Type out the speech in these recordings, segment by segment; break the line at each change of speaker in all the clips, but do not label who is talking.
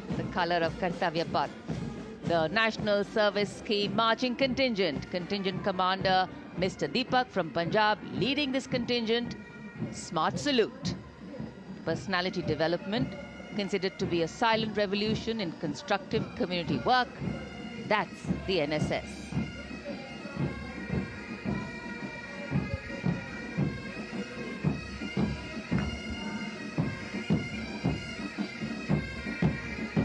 with the color of Kartavya Path. The National Service Scheme Marching Contingent, Contingent Commander Mr. Deepak from Punjab leading this contingent. Smart salute. Personality development considered to be a silent revolution in constructive community work. That's the NSS.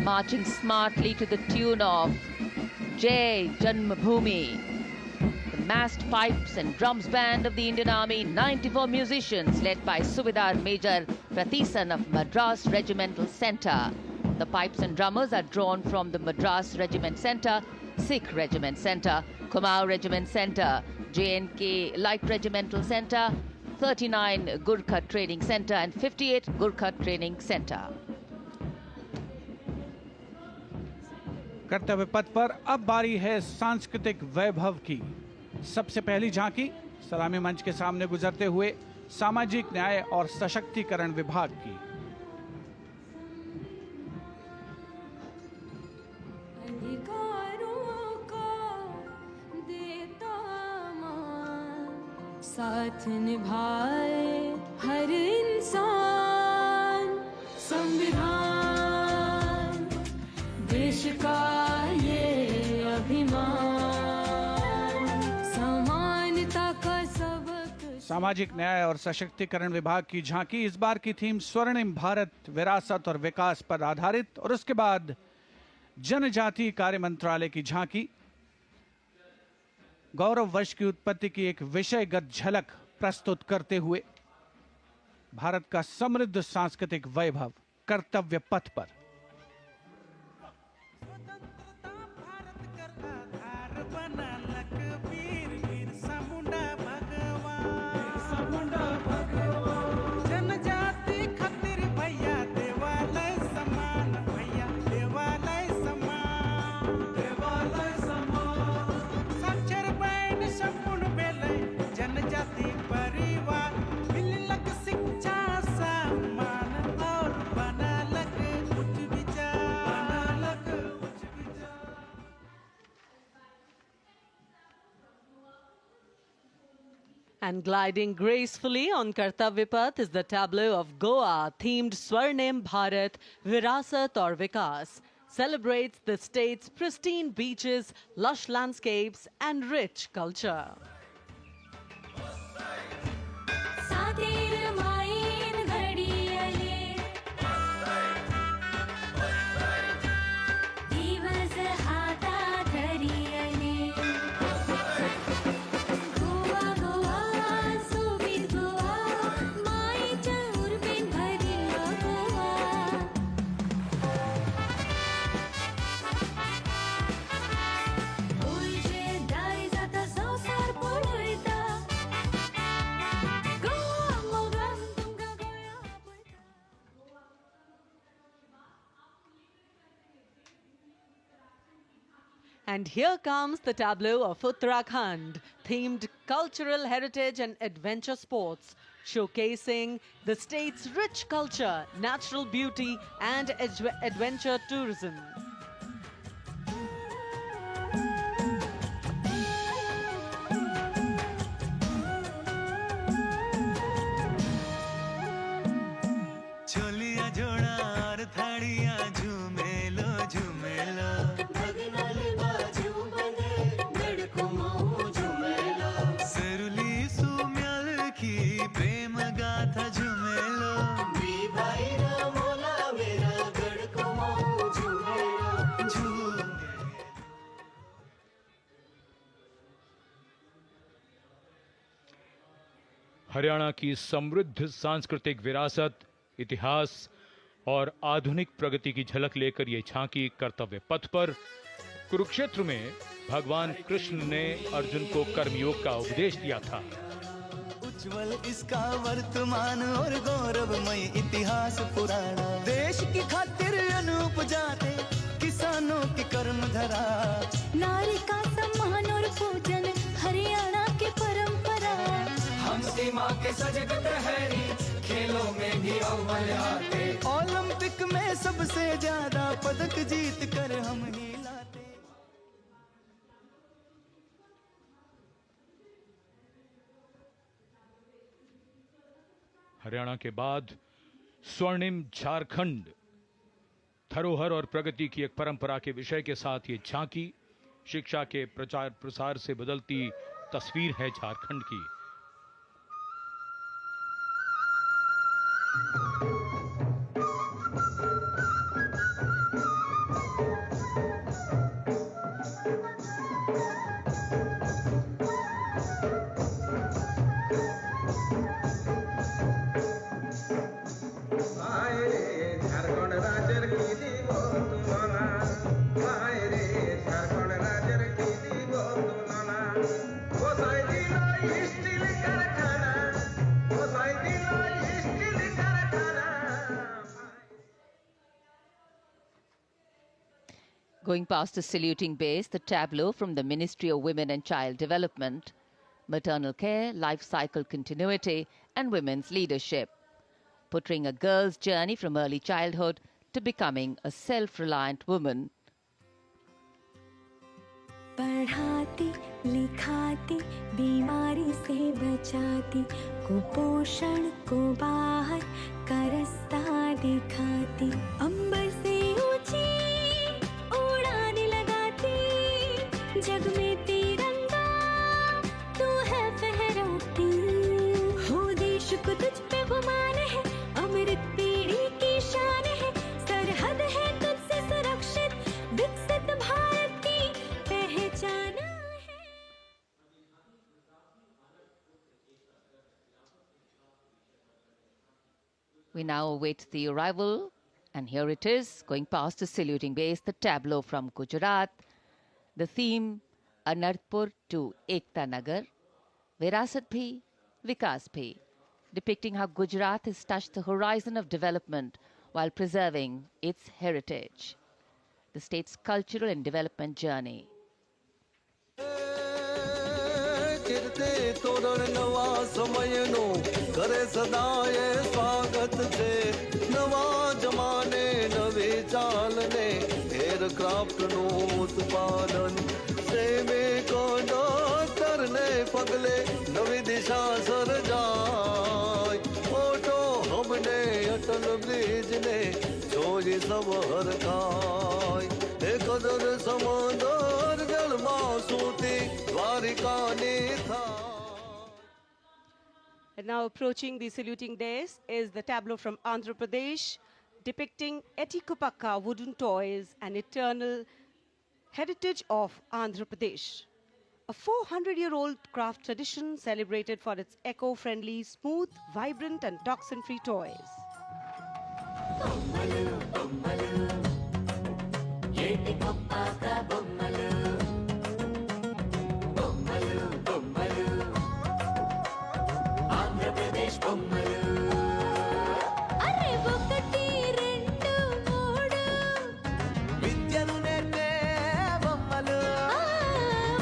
Marching smartly to the tune of Jai Janmabhoomi. The massed pipes and drums band of the Indian Army, 94 musicians led by Subedar Major Prathisan of Madras Regimental Centre. The pipes and drummers are drawn from the Madras Regiment Centre, Sikh Regiment Centre, Kumaon Regiment Centre, J&K Light Regimental Centre, 39 Gurkha Training Centre and 58 Gurkha Training Centre.
कर्तव्य पथ पर अब बारी है सांस्कृतिक वैभव की। सबसे पहली झांकी सलामी मंच के सामने गुजरते हुए सामाजिक न्याय और सशक्तिकरण विभाग की।
साथ निभाए हर इंसान, संविधान देश का ये अभिमान, समानता का सबक।
सामाजिक न्याय और सशक्तिकरण विभाग की झांकी इस बार की थीम स्वर्णिम भारत, विरासत और विकास पर आधारित, और उसके बाद जनजातीय कार्य मंत्रालय की झांकी गौरव वर्ष की उत्पत्ति की एक विषयगत झलक प्रस्तुत करते हुए भारत का समृद्ध सांस्कृतिक वैभव कर्तव्य पथ पर।
And gliding gracefully on Kartavya Path is the tableau of Goa themed Swarnim Bharat, Virasat aur Vikas. Celebrates the state's pristine beaches, lush landscapes and rich culture. And here comes the tableau of Uttarakhand, themed cultural heritage and adventure sports, showcasing the state's rich culture, natural beauty and adventure tourism.
Haryana की समृद्ध सांस्कृतिक विरासत, इतिहास और आधुनिक प्रगति की झलक लेकर ये झांकी कर्तव्य पथ पर। कुरुक्षेत्र में भगवान कृष्ण ने अर्जुन को कर्मयोग का उपदेश दिया था।
उज्जवल इसका वर्तमान और गौरवमय इतिहास पुराना, देश की खातिर अनूप जाते किसानों की कर्म धरा,
नारी का सम्मान और पूजन हरियाणा की परंपरा।
हम सीमा के सजग प्रहरी, खेलों में भी अव्वल आते, ओलंपिक में सबसे ज्यादा जीत जीत कर हम ही लाते।
हरियाणा के बाद स्वर्णिम झारखंड, धरोहर और प्रगति की एक परंपरा के विषय के साथ ये झांकी शिक्षा के प्रचार प्रसार से बदलती तस्वीर है झारखंड की।
Going past the saluting base, the tableau from the Ministry of Women and Child Development, maternal care, life cycle continuity, and women's leadership, portraying a girl's journey from early childhood to becoming a self-reliant woman.
पढ़ाती लिखाती बीमारी से बचाती कुपोषण को बाहर का रास्ता दिखाती अंबर से ऊंची उड़ाने लगाती जग में तिरंगा तू है फहराती हो देश को तुझ पे गुमान है अमृत पीढ़ी की शान है सरहद है तुझसे सुरक्षित विकसित भारत की पहचान है।
We now await the arrival, and here it is, going past the saluting base, the tableau from Gujarat. The theme, Anarpur to Ekta Nagar, Virasat Bhi, Vikas Bhi, depicting how Gujarat has touched the horizon of development while preserving its heritage. The state's cultural and development journey.
किरते तोरण नवा समयनो करे सदाए स्वागत छे नवा जमाने नवी चालने aircraft नु उत्पादन सेवे को डॉक्टरने पगले नवी दिशा सर्जाय ओटो हमने अटल ब्रिज ने जोई सब हर खाय कदर समंदर जल मासूती द्वारिका ने था।
And now approaching the saluting dais is the tableau from Andhra Pradesh, depicting Etikupakka wooden toys, an eternal heritage of Andhra Pradesh. A 400-year-old craft tradition celebrated for its eco-friendly, smooth, vibrant and toxin-free toys.
अरे ఒకటి రెండు మూడు
విద్యను నేర్పే బొమ్మలు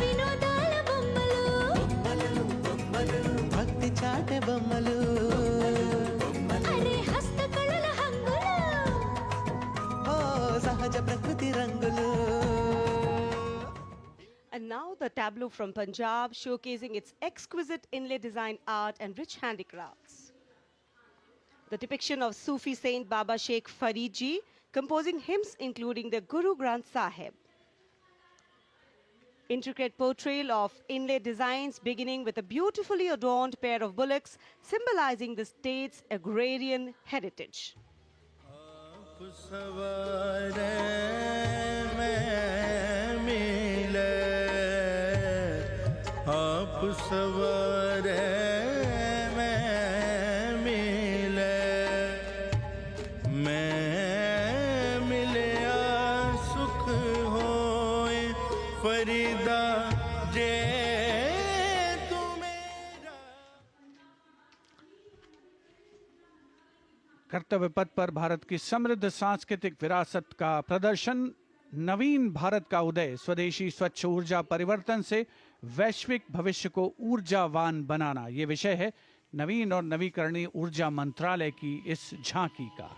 వినోదాల బొమ్మలు
భక్తి చాటే బొమ్మలు
అరే హస్తకళల హంగులు
ఓ సహజ ప్రకృతి రంగులు.
And now the tableau from Punjab, showcasing its exquisite inlay design art and rich handicrafts. The depiction of Sufi saint Baba Sheikh Farid Ji composing hymns including the Guru Granth Sahib. Intricate portrayal of inlay designs beginning with a beautifully adorned pair of bullocks symbolizing the state's agrarian heritage.
आप सवारे मैं मिले सुख होए फरीदा जे तू मेरा।
कर्तव्य पथ पर भारत की समृद्ध सांस्कृतिक विरासत का प्रदर्शन, नवीन भारत का उदय, स्वदेशी स्वच्छ ऊर्जा परिवर्तन से वैश्विक भविष्य को ऊर्जावान बनाना, ये विषय है नवीन और नवीकरणीय ऊर्जा मंत्रालय की इस झांकी का।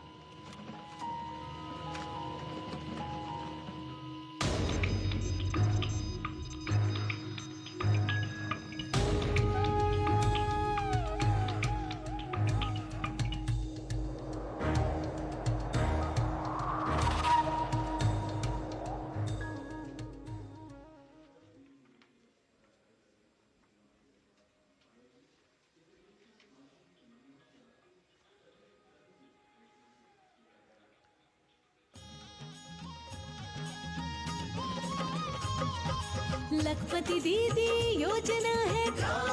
लखपति दीदी योजना है।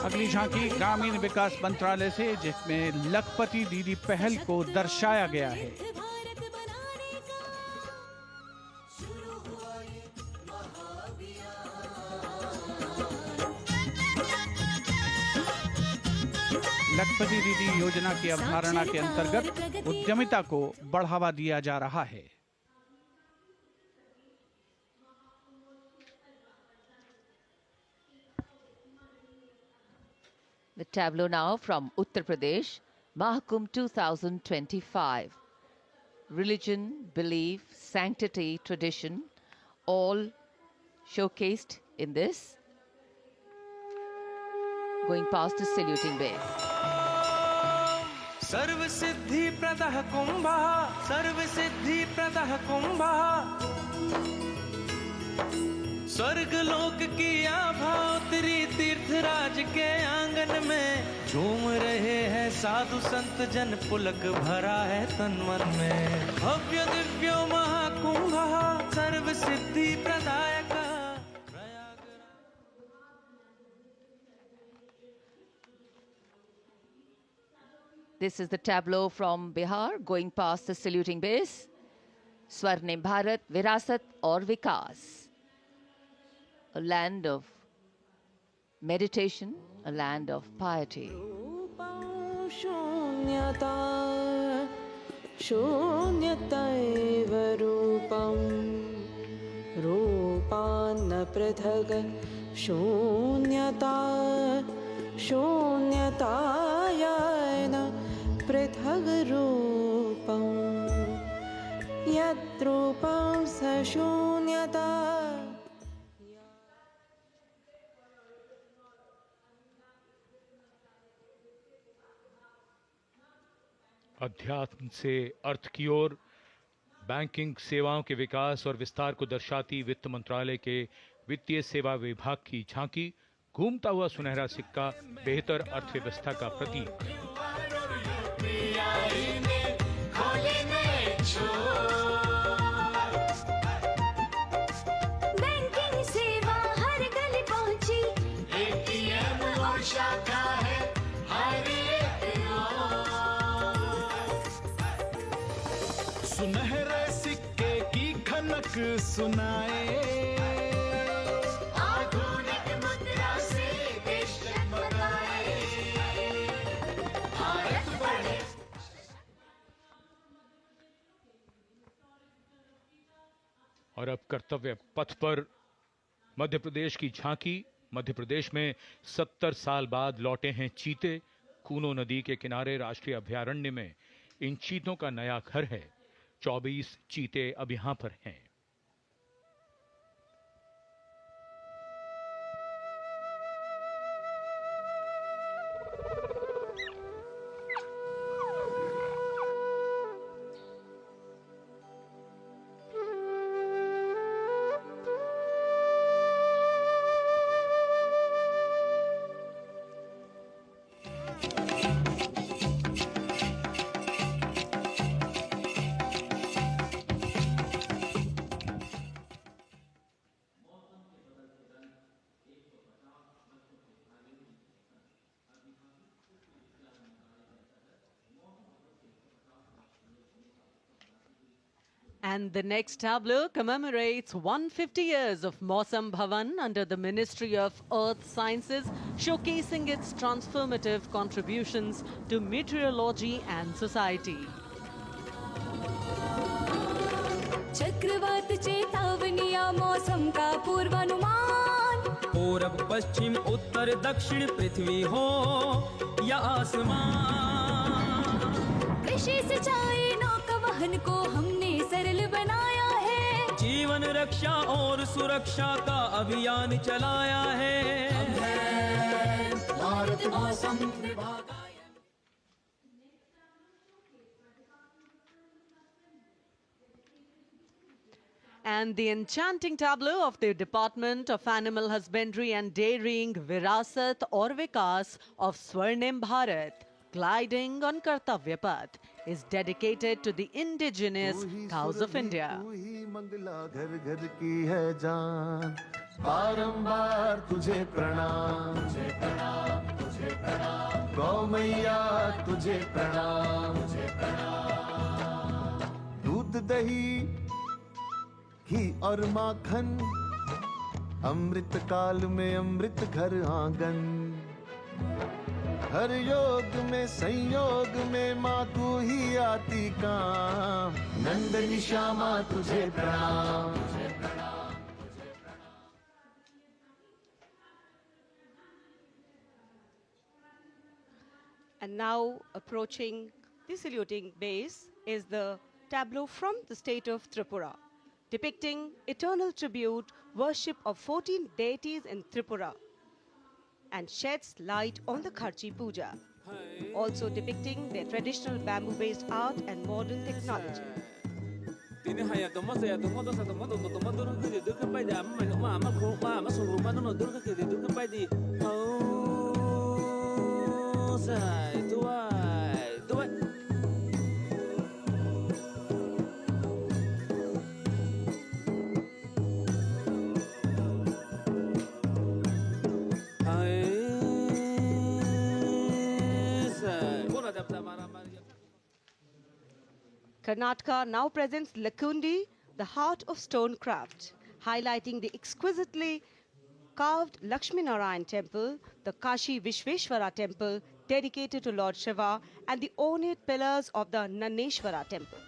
अगली झांकी ग्रामीण विकास मंत्रालय से, जिसमें लखपति दीदी पहल को दर्शाया गया है।
भारत बनाने का शुरू हुआ ये
लखपति दीदी योजना की अवधारणा के अंतर्गत उद्यमिता को बढ़ावा दिया जा रहा है।
The tableau now from Uttar Pradesh, Mahakumbh 2025. Religion, belief, sanctity, tradition, all showcased in this. Going past the saluting base.
सर्व सिद्धि प्रदः कुंभः, सर्व सिद्धि प्रदः कुंभः। स्वर्ग लोक की आभा उतरी तीर्थराज के आंगन में। झूम रहे हैं साधु संत जन, पुलक भरा है तन मन में। भव्य दिव्यो महाकुंभः, सर्व सिद्धि प्रदायकः।
This is the tableau from Bihar, going past the saluting base. Swarnim Bharat, Virasat aur Vikas. A land of meditation, a land of piety.
शून्यता शून्यतैव रूपं रूपान्न पृथग् शून्यता शून्यतायन पृथग् रूपं यद्रूपं स शून्यता।
अध्यात्म से अर्थ की ओर बैंकिंग सेवाओं के विकास और विस्तार को दर्शाती वित्त मंत्रालय के वित्तीय सेवा विभाग की झांकी। घूमता हुआ सुनहरा सिक्का बेहतर अर्थव्यवस्था का प्रतीक।
बैंकिंग सेवा हर गली पहुंची, एटीएम और शाखा है हर एक ओर।
सुनहरे सिक्के की खनक सुनाए,
आधुनिक मुद्रा से देश जगमगाए। भारत बढ़े।
और अब कर्तव्य पथ पर मध्य प्रदेश की झांकी। मध्य प्रदेश में 70 साल बाद लौटे हैं चीते। कूनो नदी के किनारे राष्ट्रीय अभयारण्य में इन चीतों का नया घर है। 24 चीते अब यहां पर हैं।
And the next tableau commemorates 150 years of Mausam Bhavan under the Ministry of Earth Sciences, showcasing its transformative contributions to meteorology and society.
चक्रवात चेतावनियां मौसम का पूर्वानुमान।
पूरब पश्चिम उत्तर दक्षिण पृथ्वी हो या आसमान।
कृषि सिंचाई नौका वहन को हमने सरल बनाया है।
जीवन रक्षा और सुरक्षा का अभियान चलाया है।
भारत मौसम विभाग।
And the enchanting tableau of the Department of Animal Husbandry and Dairying, Virasat aur Vikas of Swarnim Bharat, gliding on Kartavya Path, is dedicated to the indigenous cows of India.
तू ही मंगला घर घर की है जान,
बारंबार तुझे प्रणाम, तुझे प्रणाम, तुझे प्रणाम, गौ मैया तुझे प्रणाम, तुझे प्रणाम। दूध दही घी और माखन, अमृत काल में अमृत घर आंगन, हर योग में संयोग में माँ तू ही आती काम। नंदनी श्यामा तुझे प्रणाम, तुझे प्रणाम।
And now approaching the saluting base is the tableau from the state of Tripura, depicting eternal tribute worship of 14 deities in Tripura and sheds light on the Kharchi Puja, also depicting their traditional bamboo-based art and modern technology. Karnataka now presents Lakundi, the heart of stone craft, highlighting the exquisitely carved Lakshmi Narayan temple, the Kashi Vishveshwara temple dedicated to Lord Shiva, and the ornate pillars of the Naneshwara temple.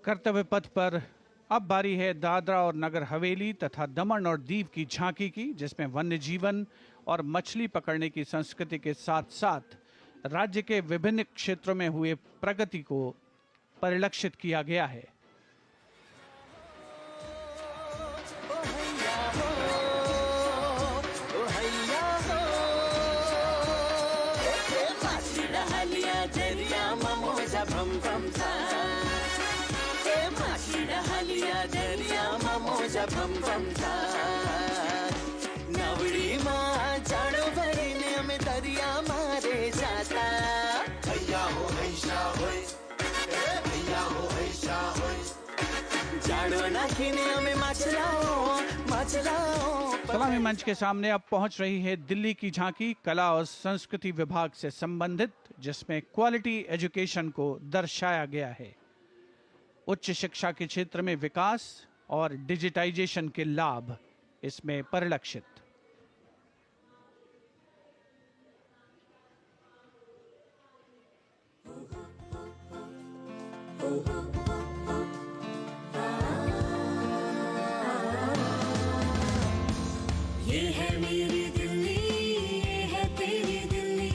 कर्तव्य पथ पर अब बारी है दादरा और नगर हवेली तथा दमन और दीव की झांकी की, जिसमें वन्य जीवन और मछली पकड़ने की संस्कृति के साथ साथ राज्य के विभिन्न क्षेत्रों में हुए प्रगति को परिलक्षित किया गया है।
नवड़ी माँ जाड़ो भरीने में दरिया मारे जाता। भैया हो ऐसा होए, भैया हो ऐसा होए, जाड़ो नाखिने में मचलाओ मचलाओ।
सलामी मंच के सामने अब पहुंच रही है दिल्ली की झांकी, कला और संस्कृति विभाग से संबंधित, जिसमें क्वालिटी एजुकेशन को दर्शाया गया है। उच्च शिक्षा के क्षेत्र में विकास और डिजिटाइजेशन के लाभ इसमें परिलक्षित।
ये है मेरी दिल्ली, ये है तेरी दिल्ली,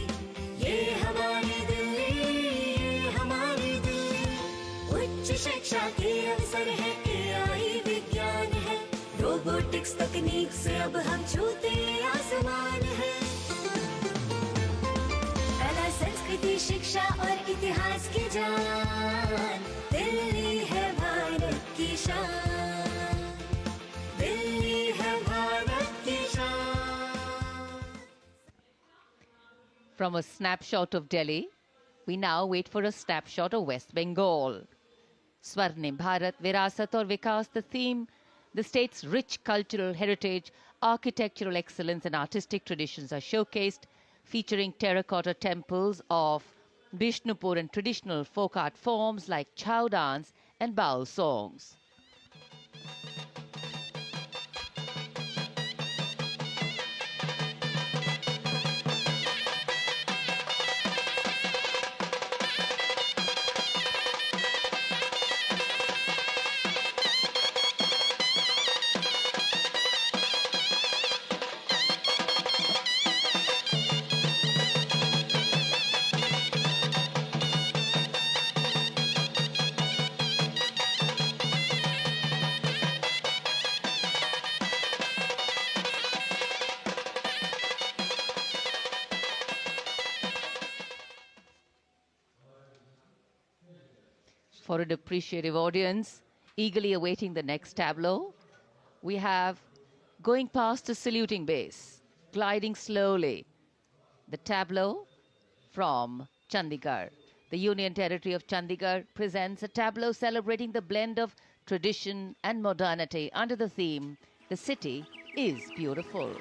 ये हमारी दिल्ली, ये हमारी दिल्ली। उच्च शिक्षा के अवसर है, AI विज्ञान है, रोबोटिक्स तकनीक से अब हम छूते आसमान है। कला संस्कृति शिक्षा और इतिहास की जान, दिल्ली है भारत की शान, दिल्ली है भारत की शान।
From a snapshot of Delhi, we now wait for a snapshot of West Bengal. Swarnim Bharat, Virasat aur Vikas, the theme, the state's rich cultural heritage, architectural excellence and artistic traditions are showcased, featuring terracotta temples of Bishnupur and traditional folk art forms like chow dance and baul songs. For an appreciative audience eagerly awaiting the next tableau, we have, going past the saluting base, gliding slowly, the tableau from Chandigarh. The Union Territory of Chandigarh presents a tableau celebrating the blend of tradition and modernity under the theme, "The City is Beautiful."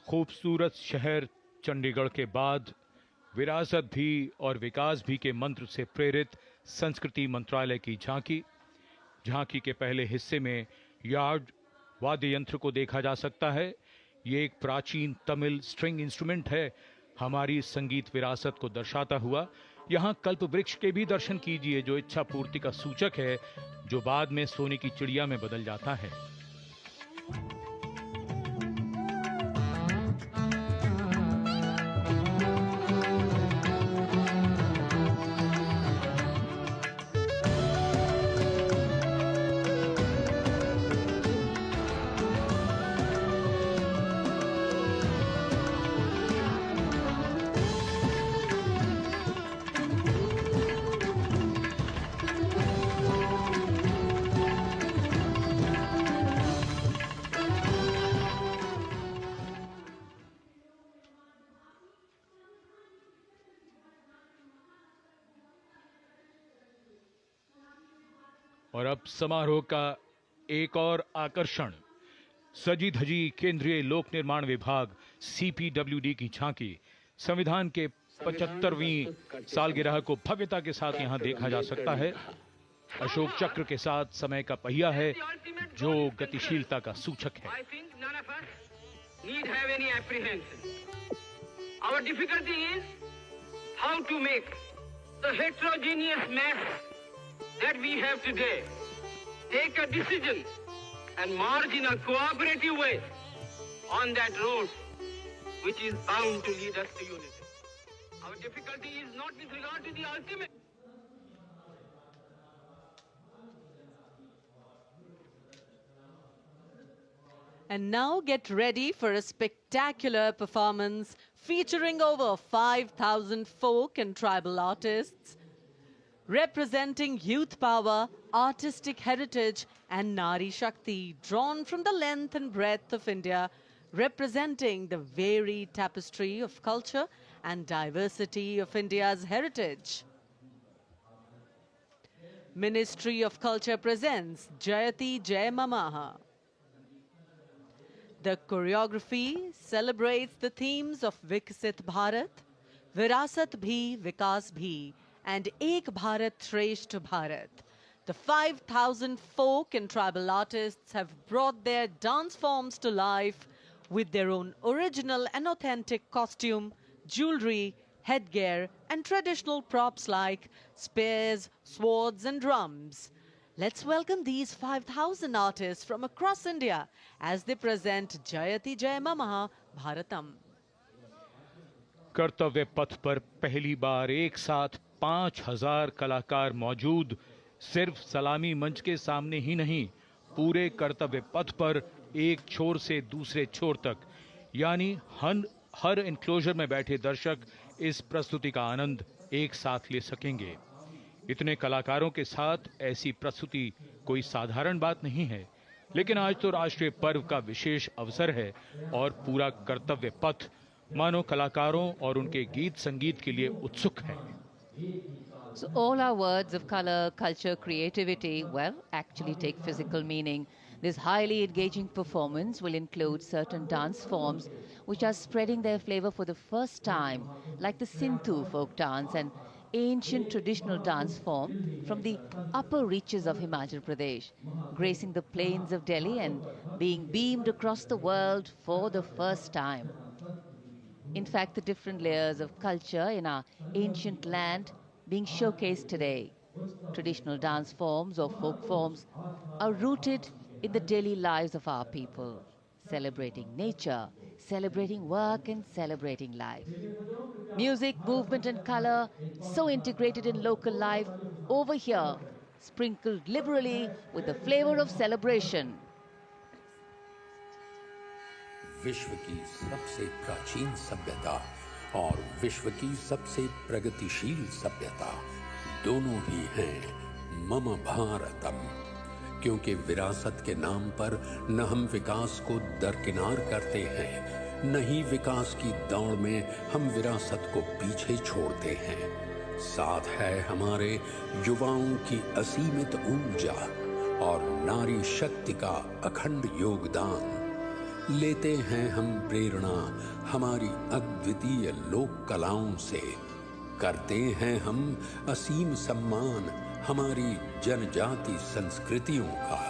खूबसूरत शहर चंडीगढ़ के बाद विरासत भी और विकास भी के मंत्र से प्रेरित संस्कृति मंत्रालय की झांकी के पहले हिस्से में यार्ड वाद्य यंत्र को देखा जा सकता है। ये एक प्राचीन तमिल स्ट्रिंग इंस्ट्रूमेंट है, हमारी संगीत विरासत को दर्शाता हुआ। यहाँ कल्प वृक्ष के भी दर्शन कीजिए, जो इच्छा पूर्ति का सूचक है, जो बाद में सोने की चिड़िया में बदल जाता है। और अब समारोह का एक और आकर्षण, सजी धजी केंद्रीय लोक निर्माण विभाग CPWD की झांकी। संविधान के 75वीं सालगिरह को भव्यता के साथ यहां देखा जा सकता है। अशोक चक्र के साथ समय का पहिया है, जो गतिशीलता का सूचक है।
Our difficulty is how to make the heterogeneous mass that we have today take a decision and march in a cooperative way on that road which is bound to lead us to unity. Our difficulty is not with regard to the ultimate.
And now get ready for a spectacular performance featuring over 5,000 folk and tribal artists, representing youth power, artistic heritage and Nari Shakti, drawn from the length and breadth of India, representing the varied tapestry of culture and diversity of India's heritage. Ministry of Culture presents Jayati Jai Mamaha. The choreography celebrates the themes of Viksit Bharat, Virasat Bhi, Vikas Bhi, and Ek Bharat Shreshth Bharat. The 5,000 folk and tribal artists have brought their dance forms to life with their own original and authentic costume, jewelry, headgear, and traditional props like spears, swords, and drums. Let's welcome these 5,000 artists from across India as they present Jayati Jai Mamaha Bharatam.
कर्तव्य पथ पर पहली बार एक साथ 5,000 कलाकार मौजूद, सिर्फ सलामी मंच के सामने ही नहीं, पूरे कर्तव्य पथ पर एक छोर से दूसरे छोर तक, यानी हर एनक्लोजर में बैठे दर्शक इस प्रस्तुति का आनंद एक साथ ले सकेंगे। इतने कलाकारों के साथ ऐसी प्रस्तुति कोई साधारण बात नहीं है, लेकिन आज तो राष्ट्रीय पर्व का विशेष अवसर है और पूरा कर्तव्य पथ मानो कलाकारों और उनके गीत संगीत के लिए उत्सुक है।
So all our words of color, culture, creativity, well, actually take physical meaning. This highly engaging performance will include certain dance forms which are spreading their flavor for the first time, like the Sinthu folk dance and ancient traditional dance form from the upper reaches of Himachal Pradesh, gracing the plains of Delhi and being beamed across the world for the first time. In fact, the different layers of culture in our ancient land being showcased today. Traditional dance forms or folk forms are rooted in the daily lives of our people, celebrating nature, celebrating work and celebrating life. Music, movement and color so integrated in local life over here, sprinkled liberally with the flavor of celebration.
विश्व की सबसे प्राचीन सभ्यता और विश्व की सबसे प्रगतिशील सभ्यता दोनों ही हैं मम भारतम, क्योंकि विरासत के नाम पर न हम विकास को दरकिनार करते हैं, न ही विकास की दौड़ में हम विरासत को पीछे छोड़ते हैं। साथ है हमारे युवाओं की असीमित ऊर्जा और नारी शक्ति का अखंड योगदान। लेते हैं हम प्रेरणा हमारी अद्वितीय लोक कलाओं से, करते हैं हम असीम सम्मान हमारी जनजाति संस्कृतियों का।